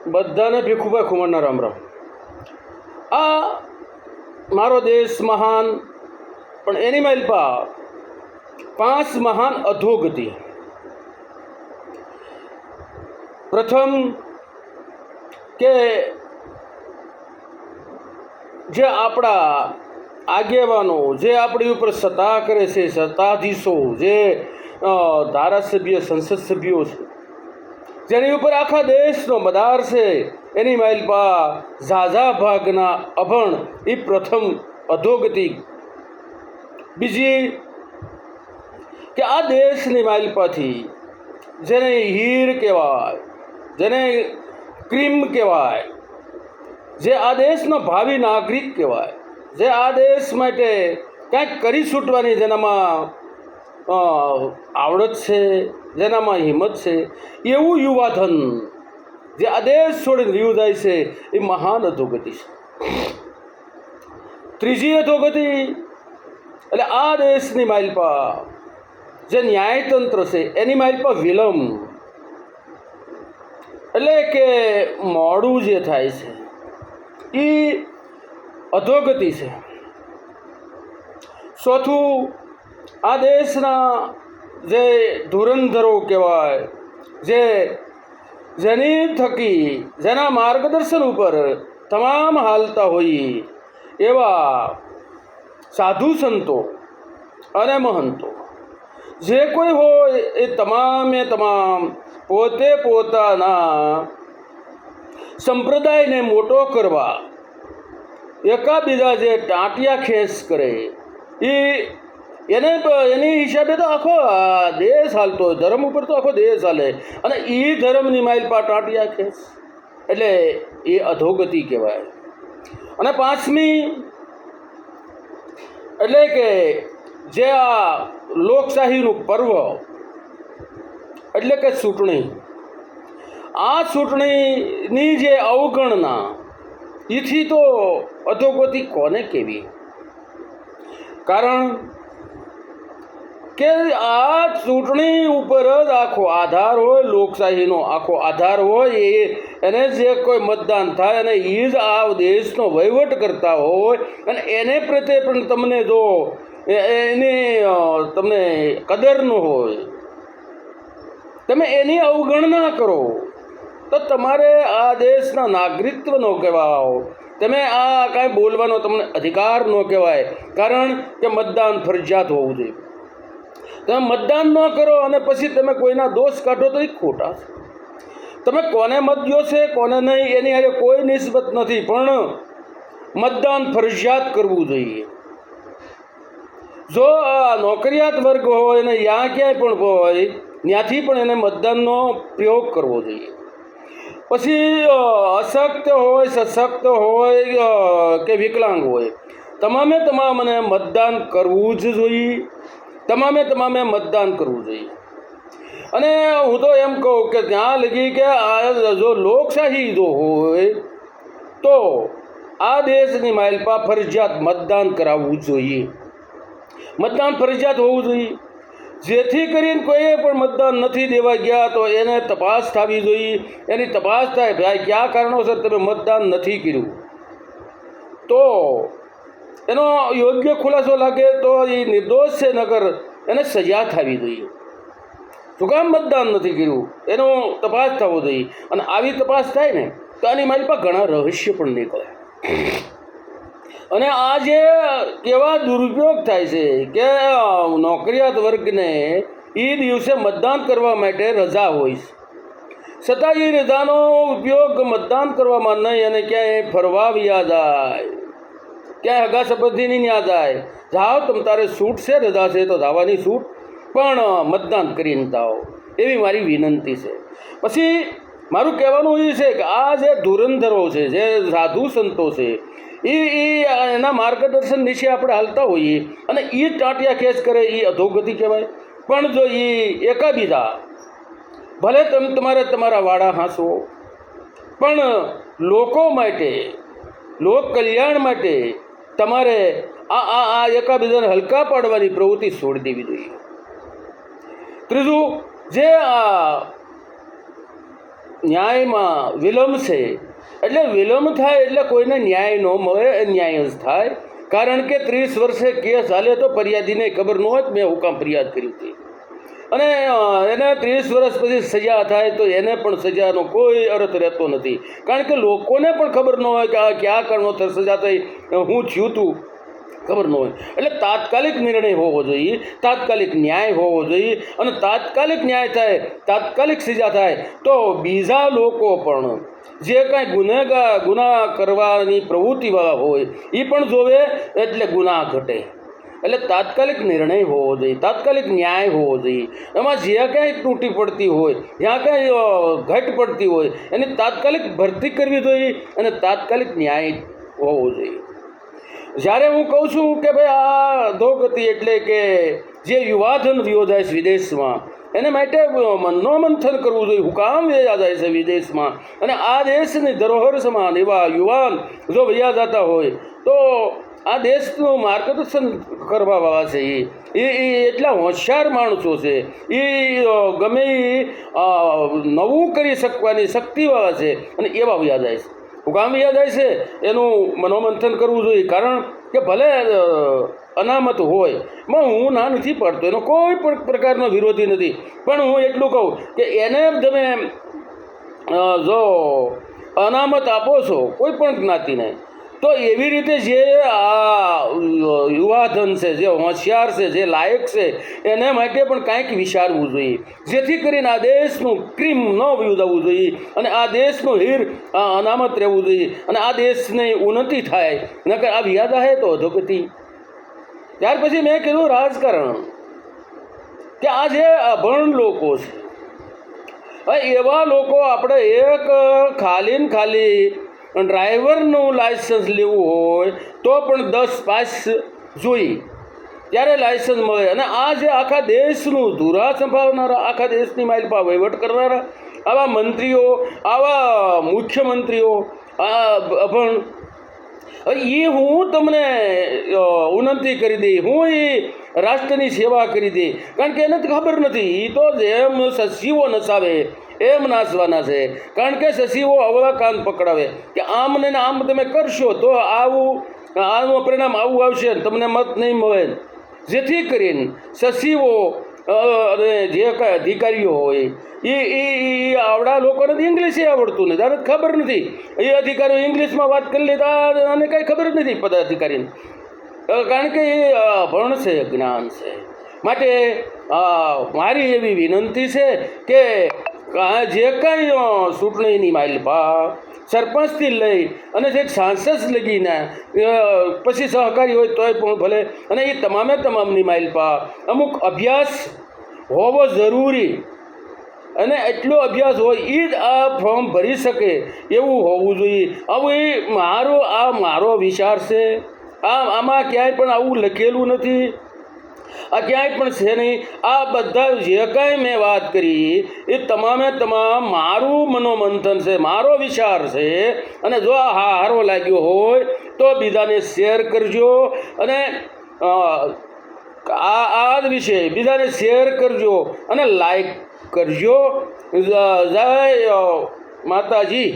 બધાને ભીખુભાઈ ખુમારના રામ રામ. આ મારો દેશ મહાન, પણ એની માલપા 5 મહાન અધોગતિ. પ્રથમ કે જે આપણા આગેવાનો, જે આપણી ઉપર સત્તા કરે છે, સત્તાધીશો, જે ધારાસભ્ય, સંસદ સભ્યો છે, જેની ઉપર આખા દેશનો મદાર છે, એની માલપા ઝાઝા ભાગના અભણ. એ પ્રથમ અધોગતિ. બીજી કે આ દેશની માલપાથી જેને હીર કહેવાય, જેને ક્રીમ કહેવાય, જે આ દેશનો ભાવિ નાગરિક કહેવાય, જે આ દેશ માટે કંઈક કરી છૂટવાની જેનામાં આવડત છે, જેનામાં હિંમત છે, એવું યુવાધન જે આ દેશ છોડીને રહ્યું જાય છે, એ મહાન અધોગતિ છે. ત્રીજી અધોગતિ એટલે આ દેશની માલપા જે ન્યાયતંત્ર છે એની માલપા વિલંબ, એટલે કે મોડું જે થાય છે, એ અધોગતિ છે. ચોથું, આ દેશના જે ધુરંધરો કહેવાય, જેની થકી, જેના માર્ગદર્શન ઉપર તમામ હાલતા હોઈએ એવા સાધુ સંતો અને મહંતો જે કોઈ હોય, એ તમામે તમામ પોતે પોતાના સંપ્રદાયને મોટો કરવા એકાબીજા જે ટાંટિયા ખેંચ કરે, એની હિસાબે તો આખો દેશ હાલતો હોય. ધર્મ ઉપર તો આખો દેશ હાલે, અને એ ધર્મની માલપા ટાંટિયા ખેંચ, એટલે એ અધોગતિ કહેવાય. અને પાંચમી એટલે કે જે આ લોકશાહીનું પર્વ, એટલે કે ચૂંટણી, આ ચૂંટણીની જે અવગણના, એથી તો અધોગતિ કોને કહેવી? કારણ કે આ ચૂંટણી ઉપર જ આખો આધાર હોય, લોકશાહીનો આખો આધાર હોય. એને જે કોઈ મતદાન થાય અને એ જ આ દેશનો વહીવટ કરતા હોય, અને એને પ્રત્યે પણ તમને જો એની તમને કદર ન હોય, તમે એની અવગણના કરો, તો તમારે આ દેશના નાગરિકત્વ ન કહેવાઓ, તમે આ કાંઈ બોલવાનો તમને અધિકાર ન કહેવાય. કારણ કે મતદાન ફરજિયાત હોવું જોઈએ. તમે મતદાન ન કરો અને પછી તમે કોઈના દોષ કાઢો તો એ ખોટા છે. તમે કોને મત દો છે, કોને નહીં, એની હારે કોઈ નિસ્બત નથી, પણ મતદાન ફરજિયાત કરવું જોઈએ. જો આ નોકરિયાત વર્ગ હોય ને યા ક્યાંય પણ હોય, ત્યાંથી પણ એને મતદાનનો પ્રયોગ કરવો જોઈએ. પછી અશક્ત હોય, સશક્ત હોય કે વિકલાંગ હોય, તમામે તમામને મતદાન કરવું જ જોઈએ. તમામે મતદાન કરવું જોઈએ. અને હું તો એમ કહું કે ત્યાં લગી કે આ જો લોકશાહી જો હોય તો આ દેશની માલપા ફરજિયાત મતદાન કરાવવું જોઈએ. મતદાન ફરજિયાત હોવું જોઈએ, જેથી કરીને કોઈએ પણ મતદાન નથી દેવા ગયા તો એને તપાસ થવી જોઈએ. એની તપાસ થાય, ભાઈ કયા કારણોસર તમે મતદાન નથી કર્યું, તો એનો યોગ્ય ખુલાસો લાગે તો એ નિર્દોષ છે, નકર એને સજા થવી જોઈએ. શું કામ મતદાન નથી કર્યું, એનો તપાસ થવો જોઈએ. અને આવી તપાસ થાય ને તો આની માલપા ઘણા રહસ્ય પણ નીકળે. અને આ જે કેવા દુરુપયોગ થાય છે કે નોકરિયાત વર્ગને એ દિવસે મતદાન કરવા માટે રજા હોય છે, છતાં એ રજાનો ઉપયોગ મતદાન કરવામાં નહીં, અને ક્યાંય ફરવા વ્યા જાય, ક્યાંય હગા સંબંધીની ત્યાં જાય. જાઓ તમે, તારે છૂટ છે, રજા છે તો જવાની છૂટ, પણ મતદાન કરીને જાઓ, એવી મારી વિનંતી છે. પછી મારું કહેવાનું એ છે કે આ જે ધુરંધરો છે, જે સાધુ સંતો છે, એના માર્ગદર્શન નીચે આપણે હાલતા હોઈએ અને એ ટાંટિયા ખેંચ કરે, એ અધોગતિ કહેવાય. પણ જો એ એકાબીજા, ભલે તમે તમારા વાડા હાંસો, પણ લોકો માટે, લોક કલ્યાણ માટે તમારે આ એકાબીજાને હલકા પાડવાની પ્રવૃત્તિ છોડી દેવી જોઈએ. ત્રીજું, જે આ ન્યાયમાં વિલંબ છે, એટલે વિલંબ થાય એટલે કોઈને ન્યાય ન મળે, અન્યાય જ થાય. કારણ કે 30 વર્ષે કેસ હાલે તો ફરિયાદીને ખબર ન હોય કે મેં હું કામ ફરિયાદ કરી હતી, અને એને 30 વર્ષ પછી સજા થાય તો એને પણ સજાનો કોઈ અર્થ રહેતો નથી. કારણ કે લોકોને પણ ખબર ન હોય કે આ કયા કારણોસર સજા થઈ, હું થયું હતું ખબર ન હોય. એટલે તાત્કાલિક નિર્ણય હોવો જોઈએ, તાત્કાલિક ન્યાય હોવો જોઈએ, અને તાત્કાલિક ન્યાય થાય, તાત્કાલિક સજા થાય તો બીજા લોકો પણ જે કાંઈ ગુના કરવાની પ્રવૃત્તિવાળા હોય એ પણ જોવે, એટલે ગુના ઘટે. એટલે તાત્કાલિક નિર્ણય હોવો જોઈએ, તાત્કાલિક ન્યાય હોવો જોઈએ. એમાં જે કાંઈ તૂટી પડતી હોય, જ્યાં કાંઈ ઘટ પડતી હોય એની તાત્કાલિક ભરતી કરવી જોઈએ, અને તાત્કાલિક ન્યાય હોવો જોઈએ. જ્યારે હું કહું છું કે ભાઈ આ અધોગતિ એટલે કે જે યુવાધન વિયો જાય છે વિદેશમાં, એને માટે મનોમંથન કરવું જોઈએ. હું કામ વયા જાય છે વિદેશમાં, અને આ દેશની ધરોહર સમાન એવા યુવાન જો વયા જતા હોય તો આ દેશનું માર્ગદર્શન કરવાવાળા છે એ એટલા હોશિયાર માણસો છે, એ ગમે નવું કરી શકવાની શક્તિવાળા છે, અને એવા વયા જાય છે. હું કામ વયા જાય છે એનું મનોમંથન કરવું જોઈએ. કારણ કે ભલે અનામત હોય, હું ના નથી પાડતો, એનો કોઈ પણ પ્રકારનો વિરોધી નથી, પણ હું એટલું કહું કે એને તમે જો અનામત આપો છો કોઈ પણ જ્ઞાતિને, તો એવી રીતે જે આ યુવાધન છે, જે હોશિયાર છે, જે લાયક છે, એને માટે પણ કાંઈક વિચારવું જોઈએ, જેથી કરીને આ દેશનું ક્રીમ ન વયું જોઈએ, અને આ દેશનું હીર અનામત રહેવું જોઈએ, અને આ દેશની ઉન્નતિ થાય. નકર આ વ્યાજ આવે તો અધોગતિ. ત્યાર પછી મેં કીધું રાજકારણ, કે આ જે અભણ લોકો છે, એવા લોકો આપણે એક ખાલી ડ્રાઈવરનું લાયસન્સ લેવું હોય તો પણ 10 પાસ જોઈએ, ત્યારે લાયસન્સ મળે. અને આ જે આખા દેશનું ધુરા સંભાળનારા, આખા દેશની માઇલપા વહીવટ કરનારા આવા મંત્રીઓ, આવા મુખ્યમંત્રીઓ આ અભણ, એ હું તમને વિનંતી કરી દઈ, હું એ રાષ્ટ્રની સેવા કરી દઈ. કારણ કે એને તો ખબર નથી, એ તો જેમ સચિવો નસાવે એમ નાસવાના છે. કારણ કે સચિવો અવળા કાન પકડાવે કે આમ ને આમ તમે કરશો તો આનું પરિણામ આવું આવશે, તમને મત નહીં મળે. જેથી કરીને સચિવો અને જે કાંઈ અધિકારીઓ હોય એ આવડા લોકોને ઇંગ્લિશ આવડતું નથી, આને ખબર નથી. એ અધિકારીઓ ઇંગ્લિશમાં વાત કરી લેતા, આને કાંઈ ખબર જ નથી પદાધિકારીને, કારણ કે એ અભણ છે, જ્ઞાન છે. માટે મારી એવી વિનંતી છે કે જે કાંઈ ચૂંટણીની માઇલપા સરપંચથી લઈ અને જે સાંસદ લગીને પછી સહકારી હોય તોય પણ ભલે, અને એ તમામની માઇલપા અમુક અભ્યાસ હોવો જરૂરી, અને એટલો અભ્યાસ હોય એ જ આ ફોર્મ ભરી શકે એવું હોવું જોઈએ. આવું એ મારો વિચાર છે. આમાં ક્યાંય પણ આવું લખેલું નથી, આ ક્યાંય પણ છે નહીં. આ બધા જે કાંઈ મેં વાત કરી એ તમામ મારું મનોમંથન છે, મારો વિચાર છે. અને જો આ હારો લાગ્યો હોય તો બીજાને શેર કરજો, અને આ જ વિશે બીજાને શેર કરજો અને લાઈક કરજો. જય માતાજી.